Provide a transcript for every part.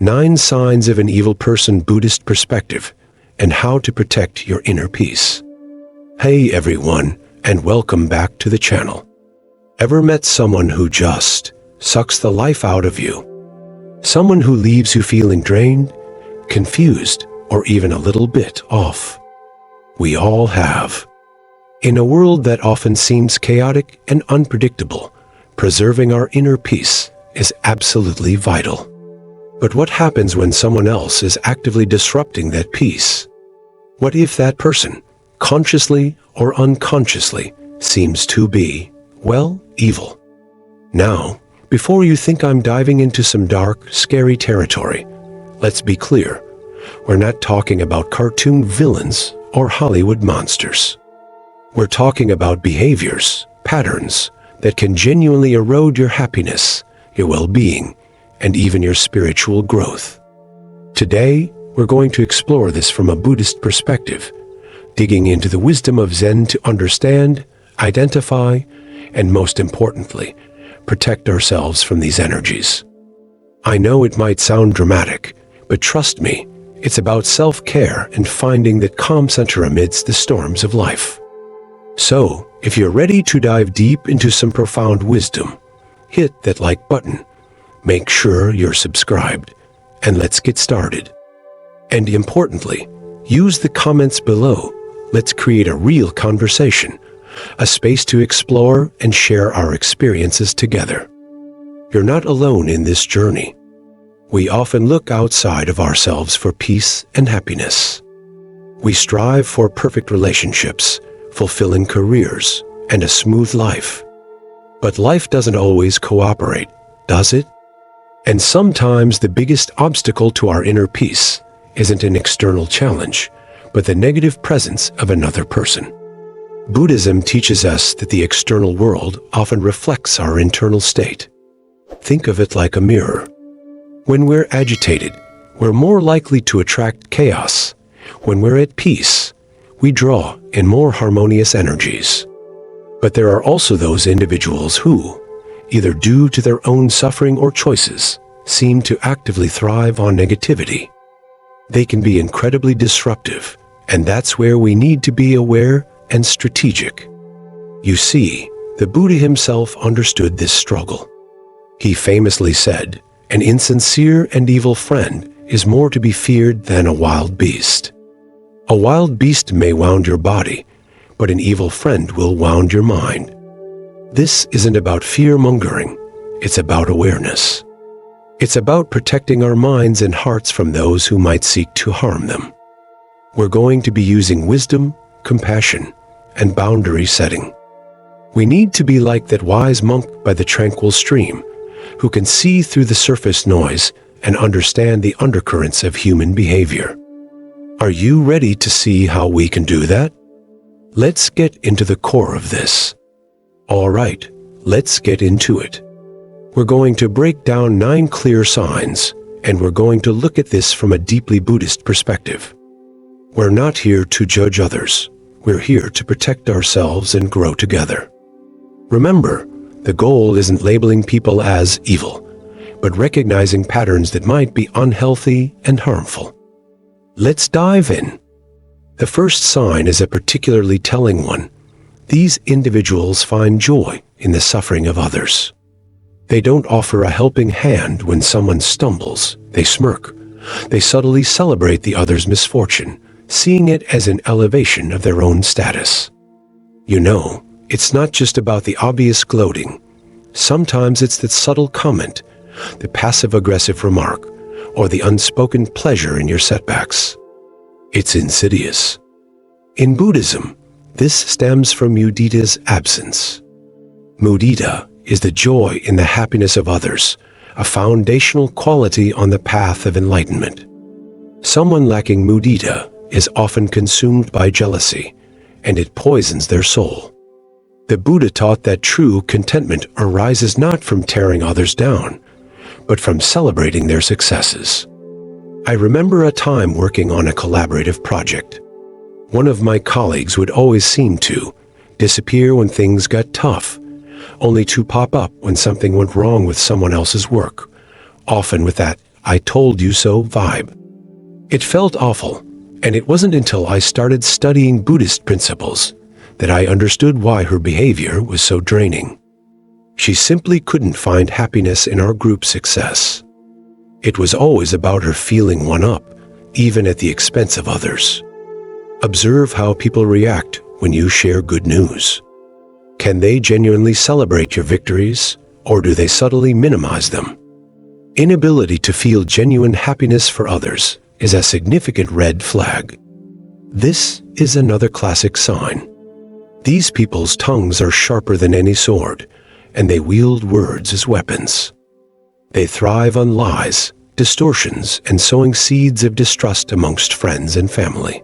9 Signs of an Evil Person Buddhist Perspective, and How to Protect Your Inner Peace. Hey everyone, and welcome back to the channel. Ever met someone who just sucks the life out of you? Someone who leaves you feeling drained, confused, or even a little bit off? We all have. In a world that often seems chaotic and unpredictable, preserving our inner peace is absolutely vital. But what happens when someone else is actively disrupting that peace? What if that person, consciously or unconsciously, seems to be, well, evil? Now, before you think I'm diving into some dark, scary territory, let's be clear. We're not talking about cartoon villains or Hollywood monsters. We're talking about behaviors, patterns that can genuinely erode your happiness, your well-being, and even your spiritual growth. Today, we're going to explore this from a Buddhist perspective, digging into the wisdom of Zen to understand, identify, and most importantly, protect ourselves from these energies. I know it might sound dramatic, but trust me, it's about self-care and finding that calm center amidst the storms of life. So, if you're ready to dive deep into some profound wisdom, hit that like button, make sure you're subscribed, and let's get started. And importantly, use the comments below. Let's create a real conversation, a space to explore and share our experiences together. You're not alone in this journey. We often look outside of ourselves for peace and happiness. We strive for perfect relationships, fulfilling careers, and a smooth life. But life doesn't always cooperate, does it? And sometimes the biggest obstacle to our inner peace isn't an external challenge, but the negative presence of another person. Buddhism teaches us that the external world often reflects our internal state. Think of it like a mirror. When we're agitated, we're more likely to attract chaos. When we're at peace, we draw in more harmonious energies. But there are also those individuals who, either due to their own suffering or choices, seem to actively thrive on negativity. They can be incredibly disruptive, and that's where we need to be aware and strategic. You see, the Buddha himself understood this struggle. He famously said, "An insincere and evil friend is more to be feared than a wild beast." A wild beast may wound your body, but an evil friend will wound your mind. This isn't about fear-mongering, it's about awareness. It's about protecting our minds and hearts from those who might seek to harm them. We're going to be using wisdom, compassion, and boundary setting. We need to be like that wise monk by the tranquil stream, who can see through the surface noise and understand the undercurrents of human behavior. Are you ready to see how we can do that? Let's get into the core of this. All right, let's get into it. We're going to break down 9 clear signs, and we're going to look at this from a deeply Buddhist perspective. We're not here to judge others. We're here to protect ourselves and grow together. Remember, the goal isn't labeling people as evil, but recognizing patterns that might be unhealthy and harmful. Let's dive in. The first sign is a particularly telling one. These individuals find joy in the suffering of others. They don't offer a helping hand when someone stumbles. They smirk. They subtly celebrate the other's misfortune, seeing it as an elevation of their own status. You know, it's not just about the obvious gloating. Sometimes it's that subtle comment, the passive-aggressive remark, or the unspoken pleasure in your setbacks. It's insidious. In Buddhism, this stems from mudita's absence. Mudita is the joy in the happiness of others, a foundational quality on the path of enlightenment. Someone lacking mudita is often consumed by jealousy, and it poisons their soul. The Buddha taught that true contentment arises not from tearing others down, but from celebrating their successes. I remember a time working on a collaborative project. One of my colleagues would always seem to disappear when things got tough, only to pop up when something went wrong with someone else's work, often with that "I told you so" vibe. It felt awful, and it wasn't until I started studying Buddhist principles that I understood why her behavior was so draining. She simply couldn't find happiness in our group success. It was always about her feeling one up, even at the expense of others. Observe how people react when you share good news. Can they genuinely celebrate your victories, or do they subtly minimize them? Inability to feel genuine happiness for others is a significant red flag. This is another classic sign. These people's tongues are sharper than any sword, and they wield words as weapons. They thrive on lies, distortions, and sowing seeds of distrust amongst friends and family.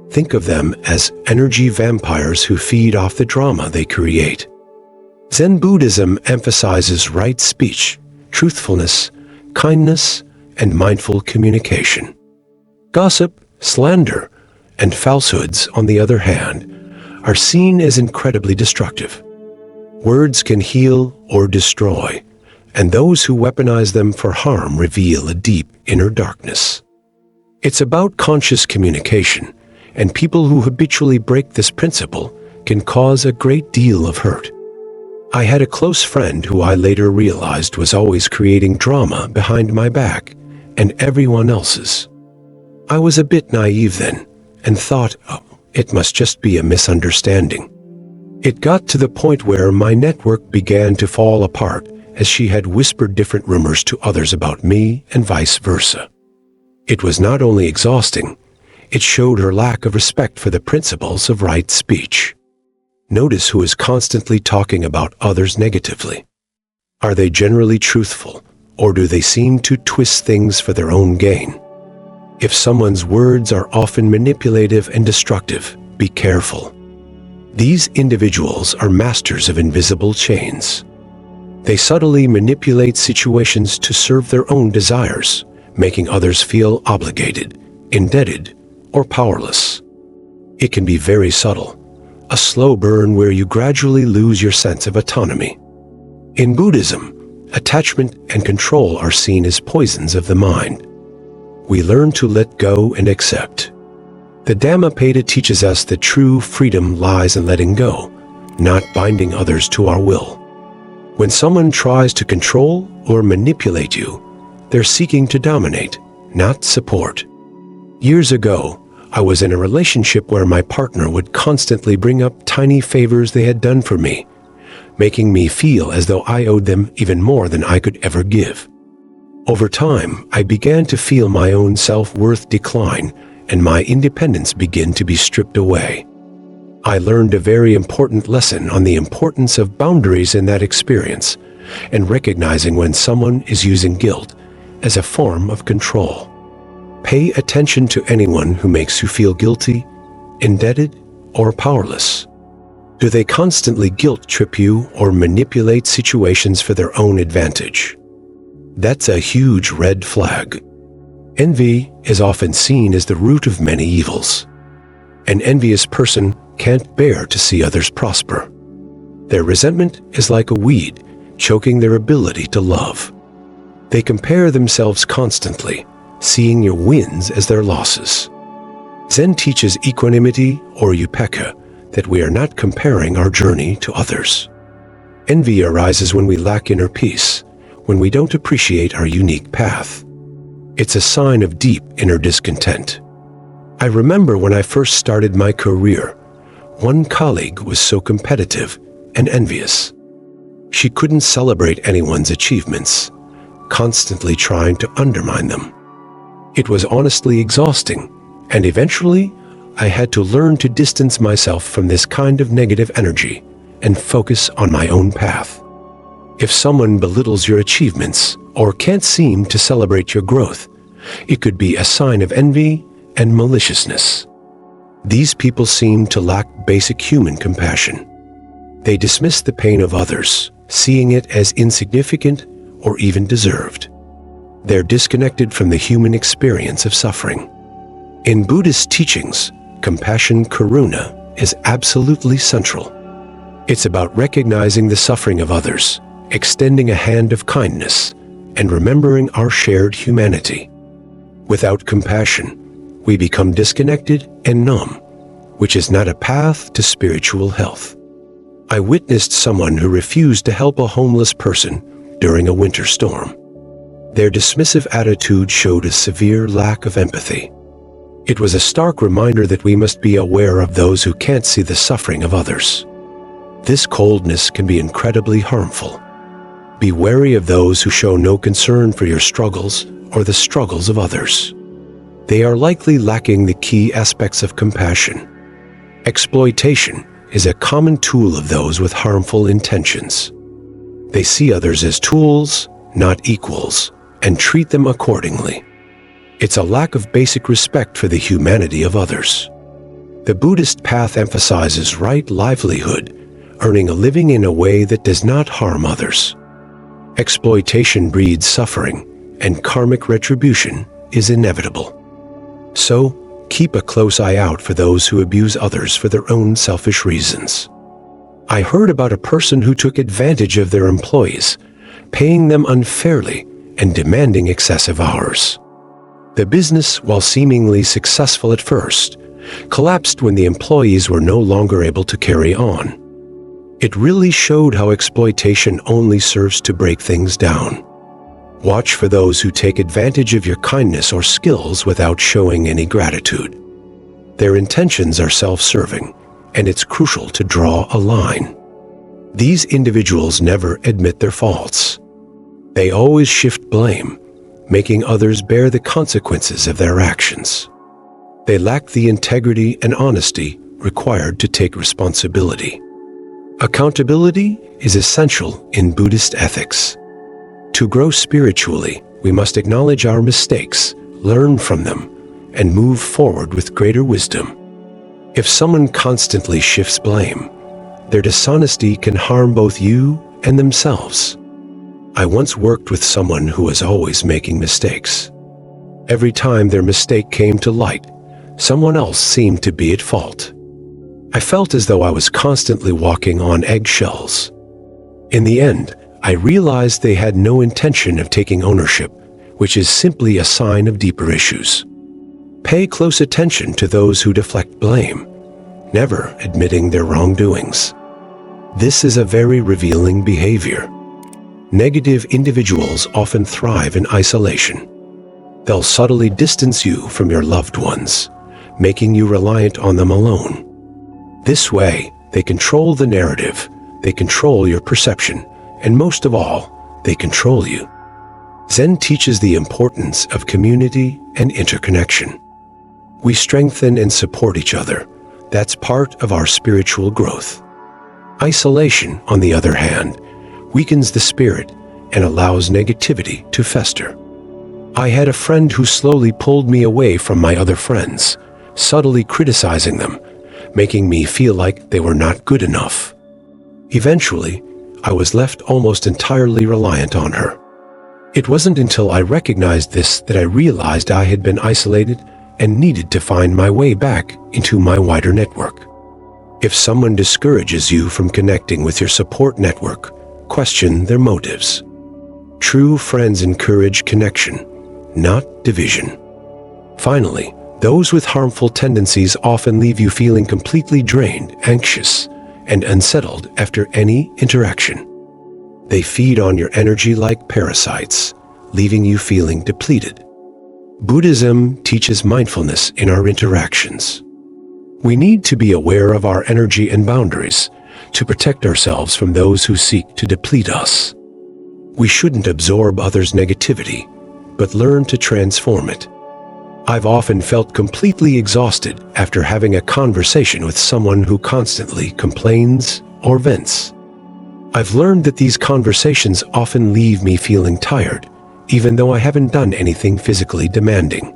Think of them as energy vampires who feed off the drama they create. Zen Buddhism emphasizes right speech, truthfulness, kindness, and mindful communication. Gossip, slander, and falsehoods, on the other hand, are seen as incredibly destructive. Words can heal or destroy, and those who weaponize them for harm reveal a deep inner darkness. It's about conscious communication, and people who habitually break this principle can cause a great deal of hurt. I had a close friend who I later realized was always creating drama behind my back and everyone else's. I was a bit naive then, and thought, oh, it must just be a misunderstanding. It got to the point where my network began to fall apart as she had whispered different rumors to others about me and vice versa. It was not only exhausting, it showed her lack of respect for the principles of right speech. Notice who is constantly talking about others negatively. Are they generally truthful, or do they seem to twist things for their own gain? If someone's words are often manipulative and destructive, be careful. These individuals are masters of invisible chains. They subtly manipulate situations to serve their own desires, making others feel obligated, indebted, or powerless. It can be very subtle, a slow burn where you gradually lose your sense of autonomy. In Buddhism, attachment and control are seen as poisons of the mind. We learn to let go and accept. The Dhammapada teaches us that true freedom lies in letting go, not binding others to our will. When someone tries to control or manipulate you, they're seeking to dominate, not support. Years ago, I was in a relationship where my partner would constantly bring up tiny favors they had done for me, making me feel as though I owed them even more than I could ever give. Over time, I began to feel my own self-worth decline and my independence begin to be stripped away. I learned a very important lesson on the importance of boundaries in that experience and recognizing when someone is using guilt as a form of control. Pay attention to anyone who makes you feel guilty, indebted, or powerless. Do they constantly guilt trip you or manipulate situations for their own advantage? That's a huge red flag. Envy is often seen as the root of many evils. An envious person can't bear to see others prosper. Their resentment is like a weed, choking their ability to love. They compare themselves constantly, seeing your wins as their losses. Zen teaches equanimity, or upekkha, that we are not comparing our journey to others. Envy arises when we lack inner peace, when we don't appreciate our unique path. It's a sign of deep inner discontent. I remember when I first started my career, one colleague was so competitive and envious. She couldn't celebrate anyone's achievements, constantly trying to undermine them. It was honestly exhausting, and eventually, I had to learn to distance myself from this kind of negative energy and focus on my own path. If someone belittles your achievements or can't seem to celebrate your growth, it could be a sign of envy and maliciousness. These people seem to lack basic human compassion. They dismiss the pain of others, seeing it as insignificant or even deserved. They're disconnected from the human experience of suffering. In Buddhist teachings, compassion karuna is absolutely central. It's about recognizing the suffering of others, extending a hand of kindness, and remembering our shared humanity. Without compassion, we become disconnected and numb, which is not a path to spiritual health. I witnessed someone who refused to help a homeless person during a winter storm. Their dismissive attitude showed a severe lack of empathy. It was a stark reminder that we must be aware of those who can't see the suffering of others. This coldness can be incredibly harmful. Be wary of those who show no concern for your struggles or the struggles of others. They are likely lacking the key aspects of compassion. Exploitation is a common tool of those with harmful intentions. They see others as tools, not equals, and treat them accordingly. It's a lack of basic respect for the humanity of others. The Buddhist path emphasizes right livelihood, earning a living in a way that does not harm others. Exploitation breeds suffering, and karmic retribution is inevitable. So, keep a close eye out for those who abuse others for their own selfish reasons. I heard about a person who took advantage of their employees, paying them unfairly and demanding excessive hours. The business, while seemingly successful at first, collapsed when the employees were no longer able to carry on. It really showed how exploitation only serves to break things down. Watch for those who take advantage of your kindness or skills without showing any gratitude. Their intentions are self-serving, and it's crucial to draw a line. These individuals never admit their faults. They always shift blame, making others bear the consequences of their actions. They lack the integrity and honesty required to take responsibility. Accountability is essential in Buddhist ethics. To grow spiritually, we must acknowledge our mistakes, learn from them, and move forward with greater wisdom. If someone constantly shifts blame, their dishonesty can harm both you and themselves. I once worked with someone who was always making mistakes. Every time their mistake came to light, someone else seemed to be at fault. I felt as though I was constantly walking on eggshells. In the end, I realized they had no intention of taking ownership, which is simply a sign of deeper issues. Pay close attention to those who deflect blame, never admitting their wrongdoings. This is a very revealing behavior. Negative individuals often thrive in isolation. They'll subtly distance you from your loved ones, making you reliant on them alone. This way, they control the narrative, they control your perception, and most of all, they control you. Zen teaches the importance of community and interconnection. We strengthen and support each other. That's part of our spiritual growth. Isolation, on the other hand, weakens the spirit and allows negativity to fester. I had a friend who slowly pulled me away from my other friends, subtly criticizing them, making me feel like they were not good enough. Eventually, I was left almost entirely reliant on her. It wasn't until I recognized this that I realized I had been isolated and needed to find my way back into my wider network. If someone discourages you from connecting with your support network, question their motives. True friends encourage connection, not division. Finally, those with harmful tendencies often leave you feeling completely drained, anxious, and unsettled after any interaction. They feed on your energy like parasites, leaving you feeling depleted. Buddhism teaches mindfulness in our interactions. We need to be aware of our energy and boundaries to protect ourselves from those who seek to deplete us. We shouldn't absorb others' negativity, but learn to transform it. I've often felt completely exhausted after having a conversation with someone who constantly complains or vents. I've learned that these conversations often leave me feeling tired, even though I haven't done anything physically demanding.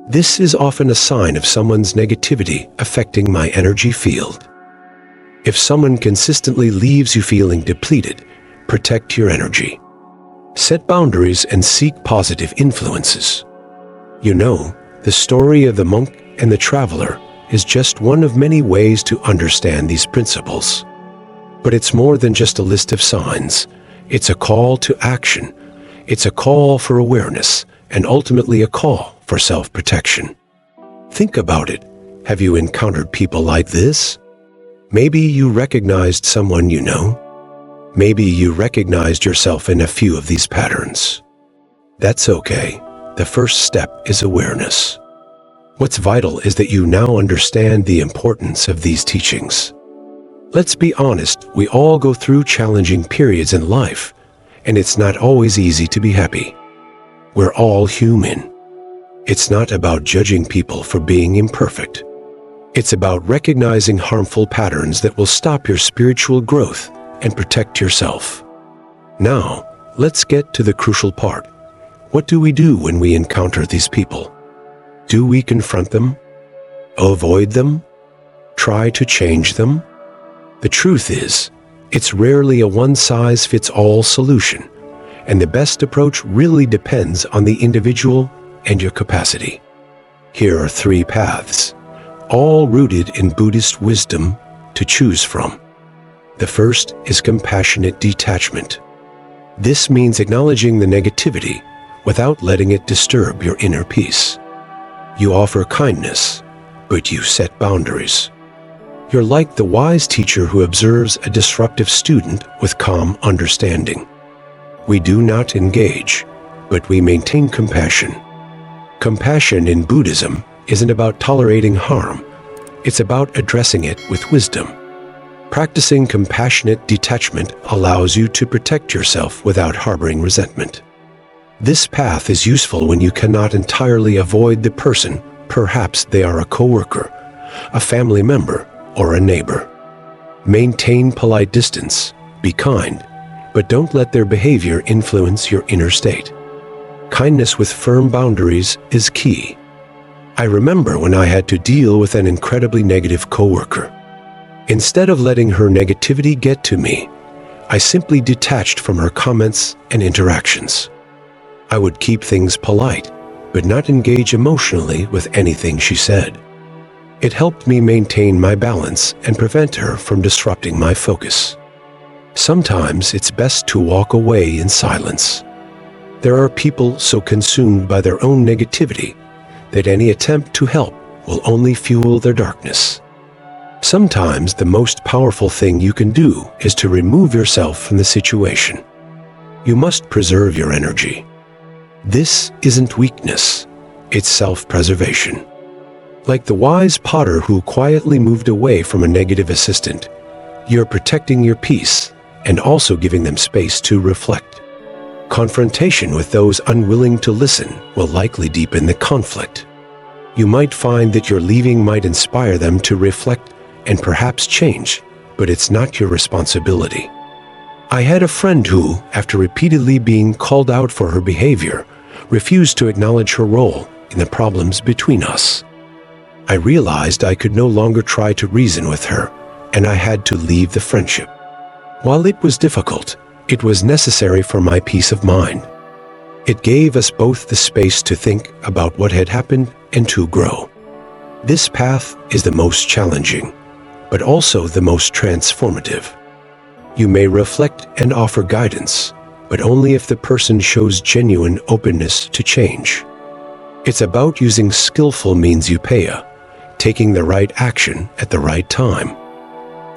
This is often a sign of someone's negativity affecting my energy field. If someone consistently leaves you feeling depleted, protect your energy. Set boundaries and seek positive influences. You know, the story of the monk and the traveler is just one of many ways to understand these principles. But it's more than just a list of signs. It's a call to action. It's a call for awareness and ultimately a call for self-protection. Think about it. Have you encountered people like this? Maybe you recognized someone you know. Maybe you recognized yourself in a few of these patterns. That's okay. The first step is awareness. What's vital is that you now understand the importance of these teachings. Let's be honest, we all go through challenging periods in life, and it's not always easy to be happy. We're all human. It's not about judging people for being imperfect. It's about recognizing harmful patterns that will stop your spiritual growth and protect yourself. Now, let's get to the crucial part. What do we do when we encounter these people? Do we confront them? Avoid them? Try to change them? The truth is, it's rarely a one-size-fits-all solution, and the best approach really depends on the individual and your capacity. Here are 3 paths, all rooted in Buddhist wisdom, to choose from. The first is compassionate detachment. This means acknowledging the negativity without letting it disturb your inner peace. You offer kindness, but you set boundaries. You're like the wise teacher who observes a disruptive student with calm understanding. We do not engage, but we maintain compassion. Compassion in Buddhism isn't about tolerating harm. It's about addressing it with wisdom. Practicing compassionate detachment allows you to protect yourself without harboring resentment. This path is useful when you cannot entirely avoid the person. Perhaps they are a coworker, a family member, or a neighbor. Maintain polite distance, be kind, but don't let their behavior influence your inner state. Kindness with firm boundaries is key. I remember when I had to deal with an incredibly negative coworker. Instead of letting her negativity get to me, I simply detached from her comments and interactions. I would keep things polite, but not engage emotionally with anything she said. It helped me maintain my balance and prevent her from disrupting my focus. Sometimes it's best to walk away in silence. There are people so consumed by their own negativity that any attempt to help will only fuel their darkness. Sometimes the most powerful thing you can do is to remove yourself from the situation. You must preserve your energy. This isn't weakness, it's self-preservation. Like the wise potter who quietly moved away from a negative assistant, you're protecting your peace and also giving them space to reflect. Confrontation with those unwilling to listen will likely deepen the conflict. You might find that your leaving might inspire them to reflect and perhaps change, but it's not your responsibility. I had a friend who, after repeatedly being called out for her behavior, refused to acknowledge her role in the problems between us. I realized I could no longer try to reason with her, and I had to leave the friendship. While it was difficult, it was necessary for my peace of mind. It gave us both the space to think about what had happened and to grow. This path is the most challenging, but also the most transformative. You may reflect and offer guidance, but only if the person shows genuine openness to change. It's about using skillful means upaya, taking the right action at the right time.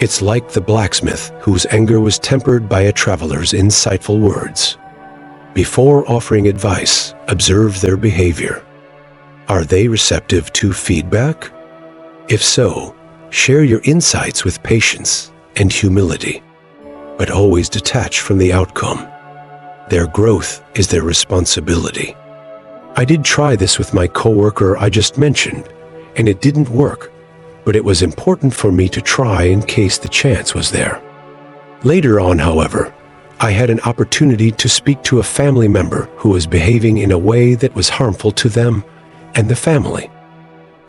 It's like the blacksmith whose anger was tempered by a traveler's insightful words. Before offering advice, observe their behavior. Are they receptive to feedback? If so, share your insights with patience and humility, but always detach from the outcome. Their growth is their responsibility. I did try this with my coworker I just mentioned, and it didn't work, but it was important for me to try in case the chance was there. Later on, however, I had an opportunity to speak to a family member who was behaving in a way that was harmful to them and the family.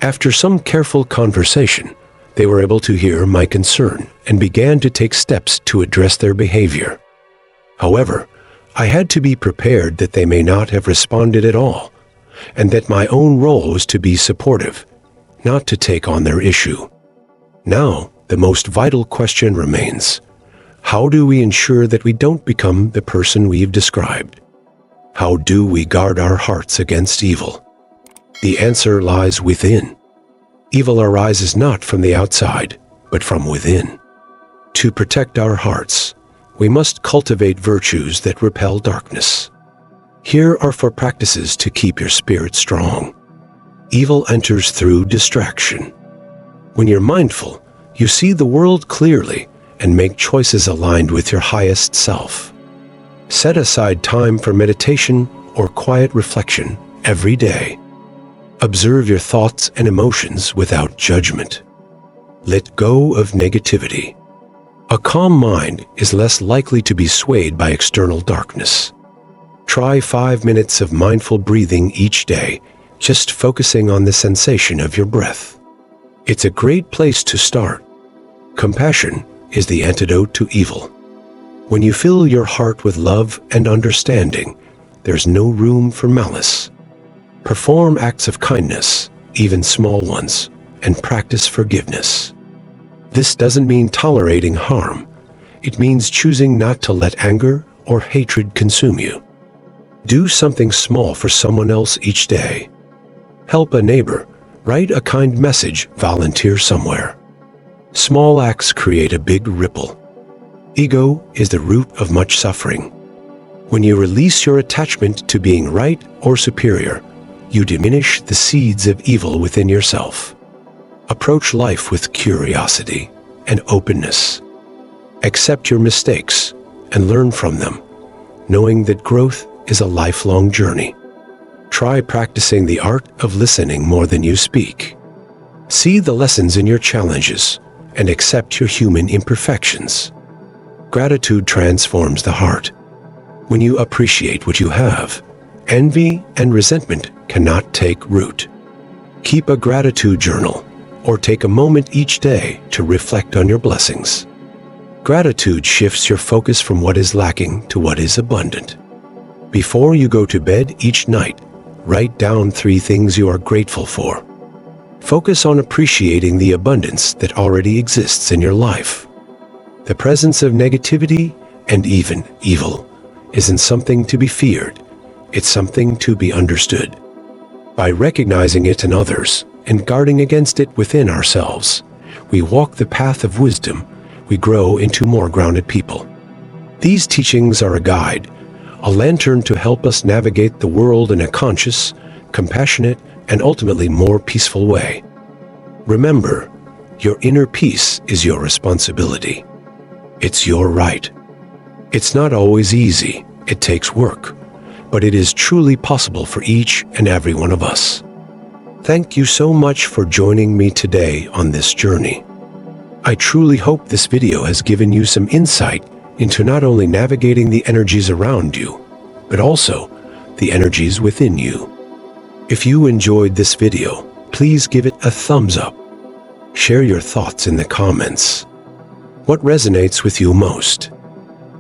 After some careful conversation, they were able to hear my concern and began to take steps to address their behavior. However, I had to be prepared that they may not have responded at all, and that my own role was to be supportive, not to take on their issue. Now, the most vital question remains: how do we ensure that we don't become the person we've described? How do we guard our hearts against evil? The answer lies within. Evil arises not from the outside, but from within. To protect our hearts, we must cultivate virtues that repel darkness. Here are 4 practices to keep your spirit strong. Evil enters through distraction. When you're mindful, you see the world clearly and make choices aligned with your highest self. Set aside time for meditation or quiet reflection every day. Observe your thoughts and emotions without judgment. Let go of negativity. A calm mind is less likely to be swayed by external darkness. Try 5 minutes of mindful breathing each day, just focusing on the sensation of your breath. It's a great place to start. Compassion is the antidote to evil. When you fill your heart with love and understanding, there's no room for malice. Perform acts of kindness, even small ones, and practice forgiveness. This doesn't mean tolerating harm. It means choosing not to let anger or hatred consume you. Do something small for someone else each day. Help a neighbor, write a kind message, volunteer somewhere. Small acts create a big ripple. Ego is the root of much suffering. When you release your attachment to being right or superior, you diminish the seeds of evil within yourself. Approach life with curiosity and openness. Accept your mistakes and learn from them, knowing that growth is a lifelong journey. Try practicing the art of listening more than you speak. See the lessons in your challenges and accept your human imperfections. Gratitude transforms the heart. When you appreciate what you have, envy and resentment cannot take root. Keep a gratitude journal or take a moment each day to reflect on your blessings. Gratitude shifts your focus from what is lacking to what is abundant. Before you go to bed each night, write down 3 things you are grateful for. Focus on appreciating the abundance that already exists in your life. The presence of negativity and even evil isn't something to be feared. It's something to be understood. By recognizing it in others and guarding against it within ourselves, we walk the path of wisdom. We grow into more grounded people. These teachings are a guide, a lantern to help us navigate the world in a conscious, compassionate, and ultimately more peaceful way. Remember, your inner peace is your responsibility. It's your right. It's not always easy. It takes work, but it is truly possible for each and every one of us. Thank you so much for joining me today on this journey. I truly hope this video has given you some insight into not only navigating the energies around you, but also the energies within you. If you enjoyed this video, please give it a thumbs up. Share your thoughts in the comments. What resonates with you most?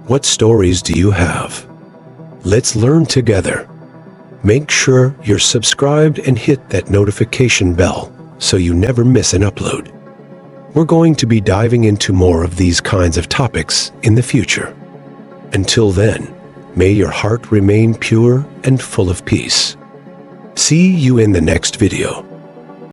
What stories do you have? Let's learn together. Make sure you're subscribed and hit that notification bell so you never miss an upload. We're going to be diving into more of these kinds of topics in the future. Until then, may your heart remain pure and full of peace. See you in the next video.